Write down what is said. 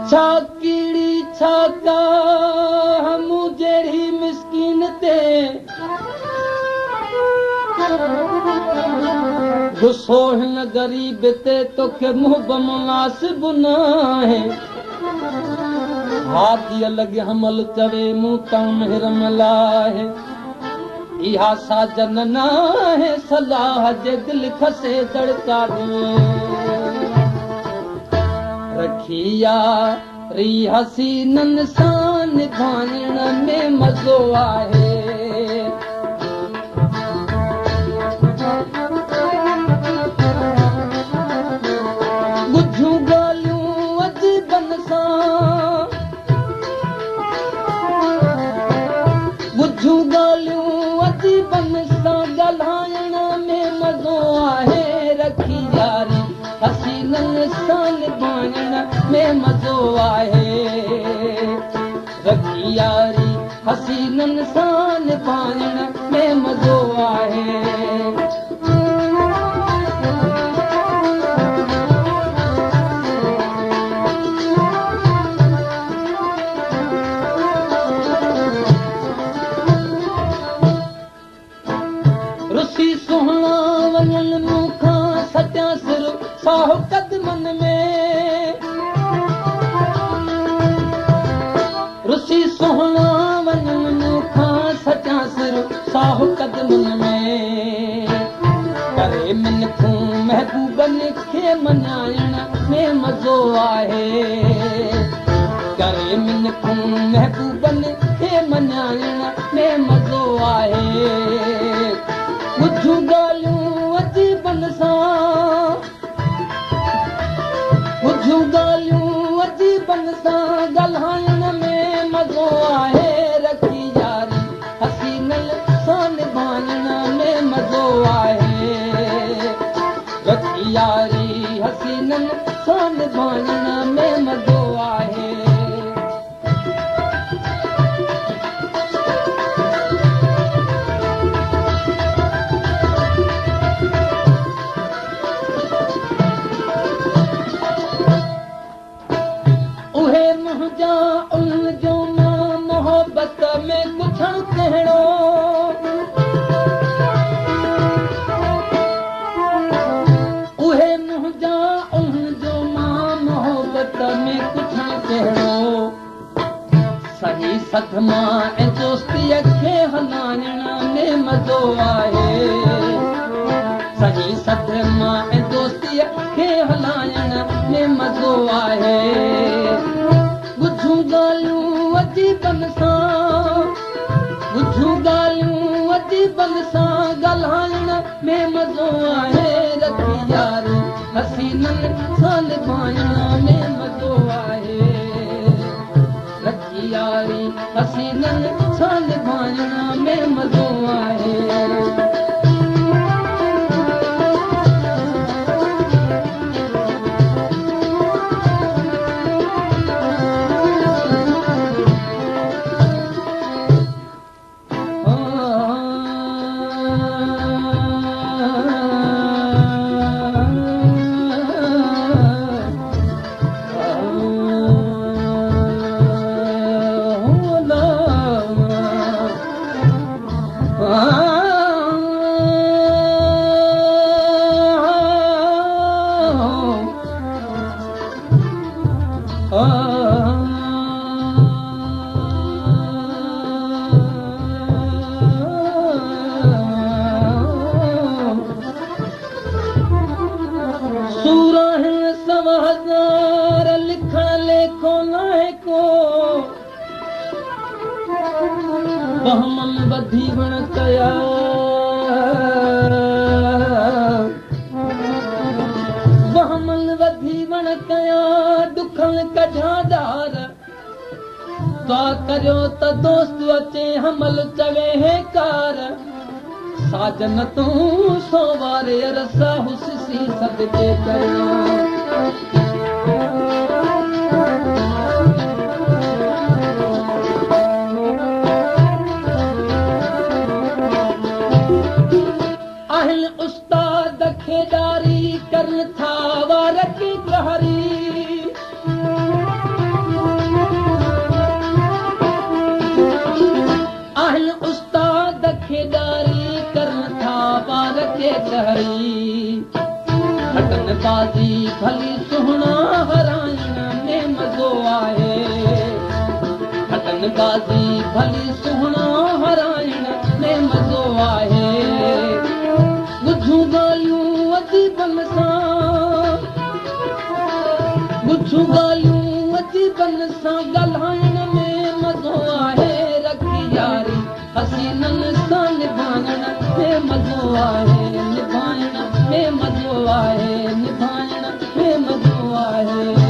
छा कीड़ी छा का मूं जहिड़ी मिसकीन ते गुस्सो हिन ग़रीब ते तोखे मुहब मुनासिब न आहे हाथीअ लॻे हमल चवे मूं तां महरम लाहे इहा साजन न आहे सलाह जे दिलि खसे दड़का रखी यारी हसीननि सां निभाइण में मज़ो आहे ॿुधियूं ॻाल्हियूं अजीबनि सां ॿुधियूं ॻाल्हियूं अजीबनि सां ॻाल्हाइण में मज़ो आहे रखी यारी हसीननि सां निभाइण में मज़ो आहे रखी यारी हसीननि सां निभाइण में मज़ो आहे रुसी सुहिणा वञनि मूंखां सटिया सिर साहु कदमनि में रुसी सुहिणा वञनि मूंखां सटिया सिर साहु कदमनि में करे मिनखूं महबूबनि खे मञाइण में मज़ो आहे करे मिनखूं महबूबनि खे मञाइण में मज़ो आहे ॿुधियूं ॻाल्हियूं अजीबनि सां ॿुधियूं ॻाल्हियूं अजीबनि सां ॻाल्हाइण में मज़ो आहे रखी यारी हसीननि सां निभाइण में मज़ो आहे रखी यारी हसीननि सां निभाइण में मज़ो आहे उनजो मां मोहबत में कुझु कहिड़ो उहे मुंहिंजा उनजो मां मोहबत में कुझु कहिड़ो सही सदमा ऐं दोस्तीअ खे हलाइण में मज़ो आहे सही सदमा ऐं दोस्तीअ खे हलाइण में मज़ो आहे ॿुधियूं ॻाल्हियूं अजीबनि सां ॿुधियूं ॻाल्हियूं अजीबनि सां ॻाल्हाइण में मज़ो आहे रखी यारी हसीननि सां निभाइण में मज़ो आहे रखी यारी हसीननि सां निभाइण में मज़ो आहे बहमन वधीवण कया बहमन वधीवण कया दुखन कढादार दुआ करियो त दोस्त अचे हमल चवे हे कार साजन तूं सोवारे रसा हुसी सदके कयां अहिल उस्ताद खेदारी करन था वार की प्रहरी अहिल उस्ताद खेदारी करन था वार के कहरी हटन बाजी भली सुहना हराइण में मज़ो आहे हटन बाजी भली सुहना हराइण में मज़ो आहे ॿुधूं ॻाल्हियूं अजीबन सां ॿुधूं ॻाल्हियूं अजीबन सां ॻाल्हाइण में मज़ो आहे रखी यारी हसीननि सां निभाइण में मज़ो आहे निभाइण में मज़ो आहे निभाइण में मज़ो आहे